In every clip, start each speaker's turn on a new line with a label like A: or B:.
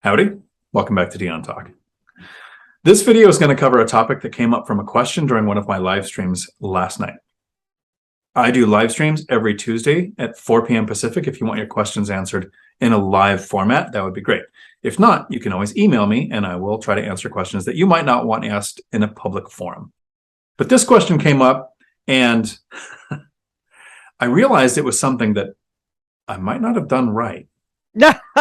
A: Howdy, welcome back to Dion Talk. This video is going to cover a topic that came up from a question during one of my live streams last night. I do live streams every Tuesday at 4 p.m. Pacific. If you want your questions answered in a live format, that would be great. If not, you can always email me and I will try to answer questions that you might not want asked in a public forum. But this question came up and I realized it was something that I might not have done right.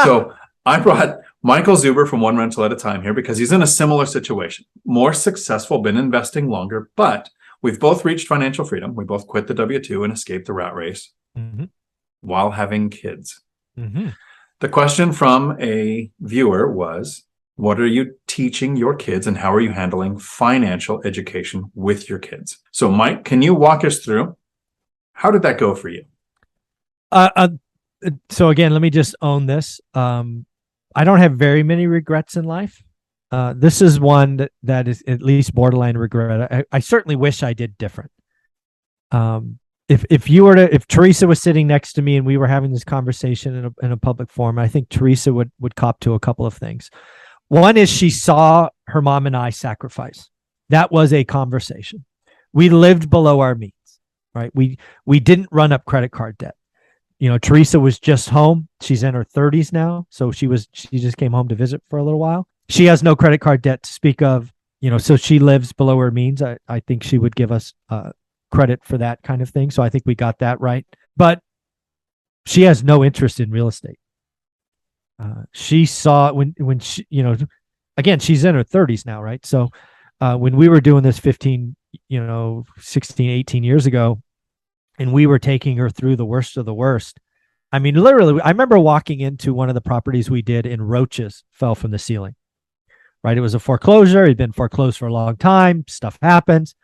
A: So I brought Michael Zuber from One Rental at a Time here because he's in a similar situation. More successful, been investing longer, but we've both reached financial freedom. We both quit the W-2 and escaped the rat race while having kids. The question from a viewer was, what are you teaching your kids and how are you handling financial education with your kids? So Mike, can you walk us through how did that go for you?
B: So again, let me just own this. I don't have very many regrets in life. This is one that is at least borderline regret. I certainly wish I did different. If Teresa was sitting next to me and we were having this conversation in a public forum, I think Teresa would cop to a couple of things. One is she saw her mom and I sacrifice. That was a conversation. We lived below our means, right? We didn't run up credit card debt. You know, Teresa was just home. She's in her 30s now. So she just came home to visit for a little while. She has no credit card debt to speak of, you know, so she lives below her means. I think she would give us credit for that kind of thing. So I think we got that right. But she has no interest in real estate. She saw when she, you know, again, she's in her 30s now, right? So when we were doing this 16, 18 years ago, and we were taking her through the worst of the worst. I mean, literally, I remember walking into one of the properties we did and roaches fell from the ceiling, right? It was a foreclosure. It'd been foreclosed for a long time. Stuff happens.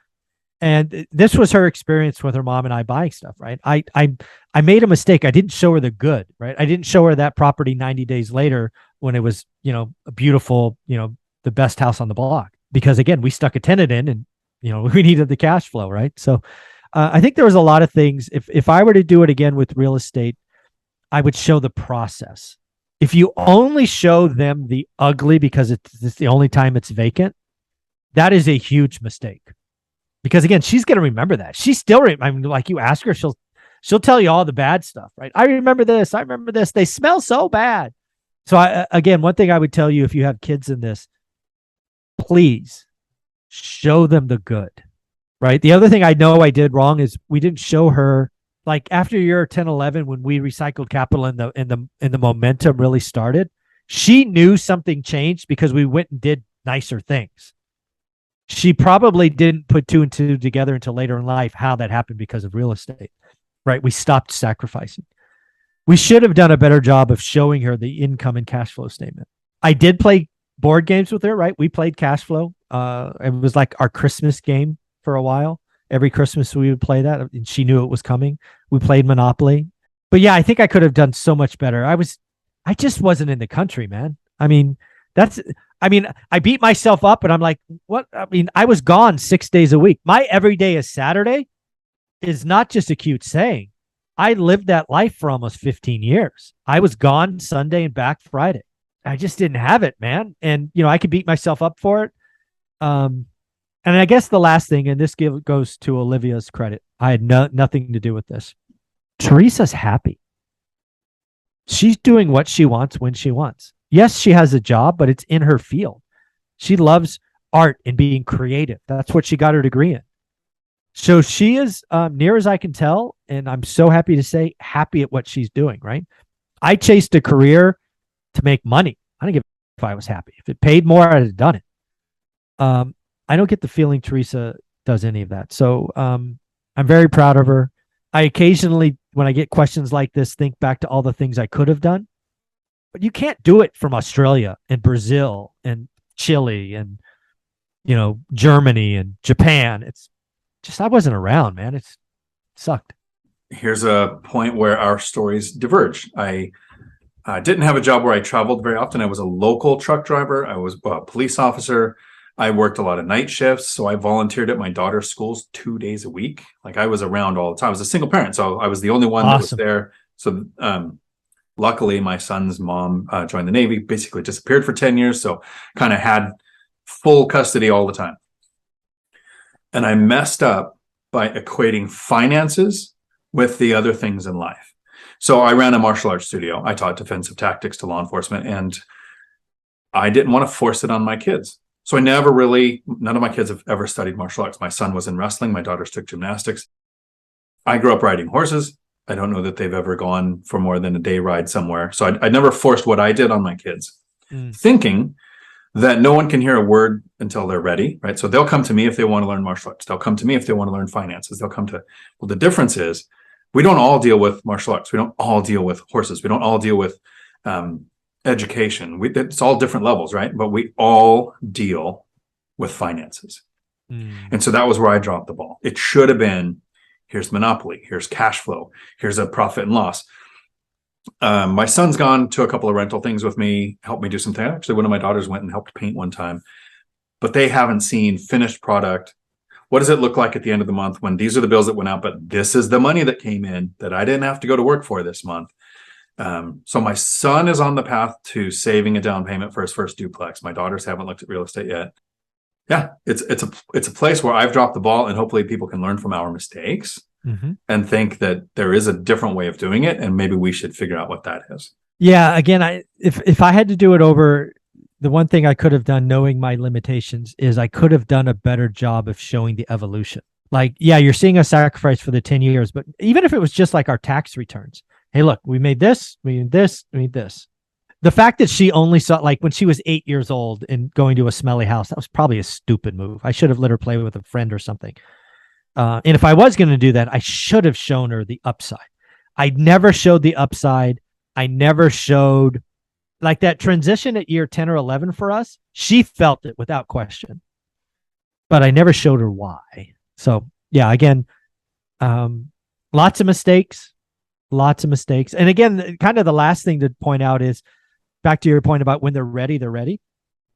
B: And this was her experience with her mom and I buying stuff, right? I made a mistake. I didn't show her the good, right? I didn't show her that property 90 days later when it was, a beautiful, the best house on the block. Because again, we stuck a tenant in and, we needed the cash flow, right? So I think there was a lot of things. If I were to do it again with real estate, I would show the process. If you only show them the ugly because it's the only time it's vacant, that is a huge mistake. Because again, she's going to remember that. She still, like you ask her, she'll tell you all the bad stuff, right? I remember this. I remember this. They smell so bad. So again, one thing I would tell you if you have kids in this, please show them the good. Right. The other thing I know I did wrong is we didn't show her, like after year 10, 11, when we recycled capital and the momentum really started, she knew something changed because we went and did nicer things. She probably didn't put two and two together until later in life, how that happened because of real estate, right? We stopped sacrificing. We should have done a better job of showing her the income and cash flow statement. I did play board games with her, right? We played cash flow. It was like our Christmas game. For a while, every Christmas we would play that, and she knew it was coming. We played Monopoly, but yeah, I think I could have done so much better. I just wasn't in the country, man. I beat myself up, and I'm like, what? I was gone 6 days a week. My every day is Saturday is not just a cute saying. I lived that life for almost 15 years. I was gone Sunday and back Friday. I just didn't have it, man. And I could beat myself up for it. And I guess the last thing, and this goes to Olivia's credit, I had nothing to do with this. Teresa's happy. She's doing what she wants when she wants. Yes, she has a job, but it's in her field. She loves art and being creative. That's what she got her degree in. So she is, near as I can tell, and I'm so happy to say, happy at what she's doing, right? I chased a career to make money. I don't give a if I was happy. If it paid more, I'd have done it. I don't get the feeling Teresa does any of that. So I'm very proud of her. I occasionally, when I get questions like this, think back to all the things I could have done. But you can't do it from Australia and Brazil and Chile and, Germany and Japan. It's just, I wasn't around, man. It sucked.
A: Here's a point where our stories diverge. I didn't have a job where I traveled very often. I was a local truck driver. I was a police officer. I worked a lot of night shifts, so I volunteered at my daughter's schools 2 days a week. Like I was around all the time. I was a single parent, so I was the only one that was there. So Luckily, my son's mom joined the Navy, basically disappeared for 10 years. So kind of had full custody all the time. And I messed up by equating finances with the other things in life. So I ran a martial arts studio. I taught defensive tactics to law enforcement, and I didn't want to force it on my kids. So none of my kids have ever studied martial arts. My son was in wrestling. My daughters took gymnastics. I grew up riding horses. I don't know that they've ever gone for more than a day ride somewhere. So I never forced what I did on my kids, thinking that no one can hear a word until they're ready, right? So they'll come to me if they want to learn martial arts. They'll come to me if they want to learn finances. Well, the difference is we don't all deal with martial arts. We don't all deal with horses. We don't all deal with education. It's all different levels, right? But we all deal with finances. And so that was where I dropped the ball. It should have been, here's Monopoly, here's cash flow, here's a profit and loss. My son's gone to a couple of rental things with me, helped me do something. Actually, one of my daughters went and helped paint one time, but they haven't seen finished product. What does it look like at the end of the month when these are the bills that went out, but this is the money that came in that I didn't have to go to work for this month? So my son is on the path to saving a down payment for his first duplex. My daughters haven't looked at real estate yet. Yeah, it's a place where I've dropped the ball, and hopefully people can learn from our mistakes and think that there is a different way of doing it, and maybe we should figure out what that is.
B: Yeah, again, if I had to do it over, the one thing I could have done, knowing my limitations, is I could have done a better job of showing the evolution. Like, yeah, you're seeing a sacrifice for the 10 years, but even if it was just like our tax returns, hey, look, we made this, we made this, we made this. The fact that she only saw, like when she was 8 years old and going to a smelly house, that was probably a stupid move. I should have let her play with a friend or something. And if I was going to do that, I should have shown her the upside. I never showed the upside. I never showed, like, that transition at year 10 or 11 for us. She felt it without question, but I never showed her why. So yeah, again, lots of mistakes. And again, kind of the last thing to point out is, back to your point about when they're ready, they're ready.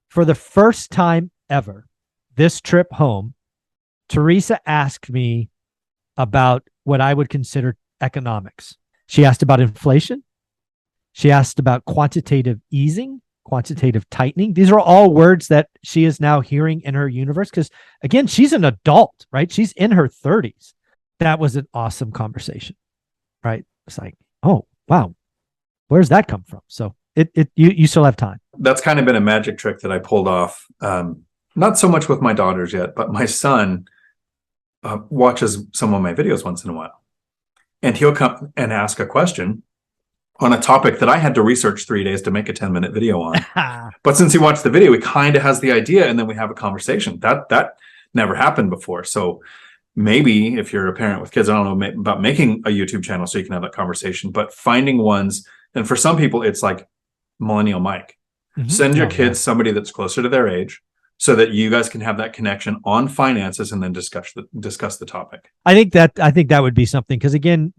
B: For the first time ever, this trip home, Teresa asked me about what I would consider economics. She asked about inflation. She asked about quantitative easing, quantitative tightening. These are all words that she is now hearing in her universe because, again, she's an adult, right? She's in her 30s. That was an awesome conversation, right? It's like, oh, wow, where's that come from? So you still have time.
A: That's kind of been a magic trick that I pulled off. Not so much with my daughters yet, but my son watches some of my videos once in a while. And he'll come and ask a question on a topic that I had to research 3 days to make a 10-minute video on. But since he watched the video, he kind of has the idea, and then we have a conversation. That never happened before. So maybe if you're a parent with kids, I don't know about making a YouTube channel so you can have that conversation, but finding ones, and for some people, it's like Millennial Mike. Send your kids somebody that's closer to their age so that you guys can have that connection on finances and then discuss the topic.
B: I think that would be something, because again,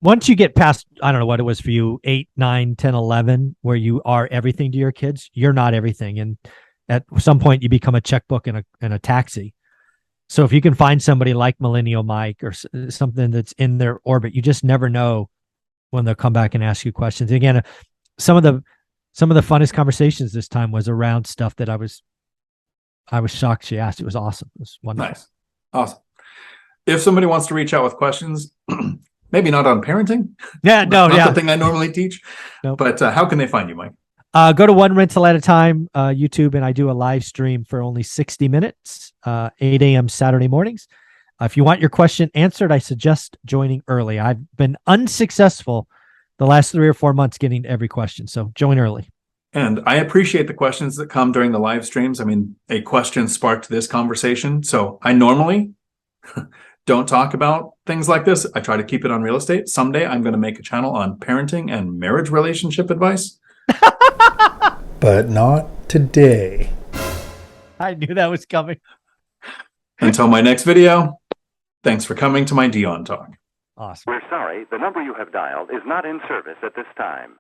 B: once you get past, I don't know what it was for you, 8, 9, 10, 11, where you are everything to your kids, you're not everything. And at some point you become a checkbook and a taxi. So if you can find somebody like Millennial Mike or something that's in their orbit, you just never know when they'll come back and ask you questions. Again, some of the funnest conversations this time was around stuff that I was shocked she asked. It was awesome. It was wonderful.
A: Nice. Awesome. If somebody wants to reach out with questions, maybe not on parenting.
B: Yeah,
A: not the thing I normally teach. Nope. But how can they find you, Mike?
B: Go to One Rental at a Time, YouTube, and I do a live stream for only 60 minutes, 8 a.m. Saturday mornings. If you want your question answered, I suggest joining early. I've been unsuccessful the last 3 or 4 months getting to every question, so join early.
A: And I appreciate the questions that come during the live streams. I mean, a question sparked this conversation. So I normally don't talk about things like this. I try to keep it on real estate. Someday I'm going to make a channel on parenting and marriage relationship advice.
C: But not today.
B: I knew that was coming.
A: Until my next video, thanks for coming to my Dion Talk.
B: Awesome.
D: We're sorry, the number you have dialed is not in service at this time.